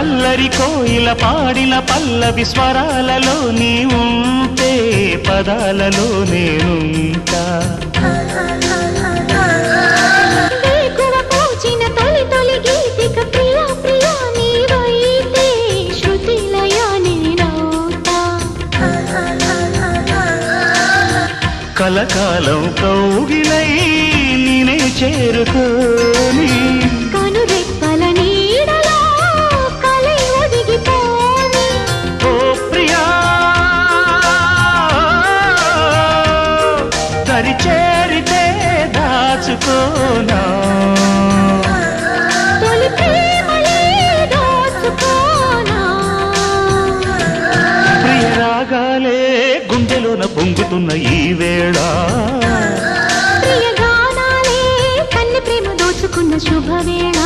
అల్లరి కోయిల పాడిన పల్లవి స్వరాలలో నీ ఉంటే పదాలలో నేనుంటా కలకాలం కౌగిలై నేనే చేరుకోని కనురెప్పల నీడలో కలై ఒదిగిపోని ఓ ప్రియా దరి చేరితే దాచుకోనా తొలి ప్రేమలే దోచుకోనా ప్రియ రాగాలే గుండెలోన పొంగుతున్న ఈ వేళ ప్రియ గానాలే కన్నె ప్రేమ దోచుకున్న శుభవేళ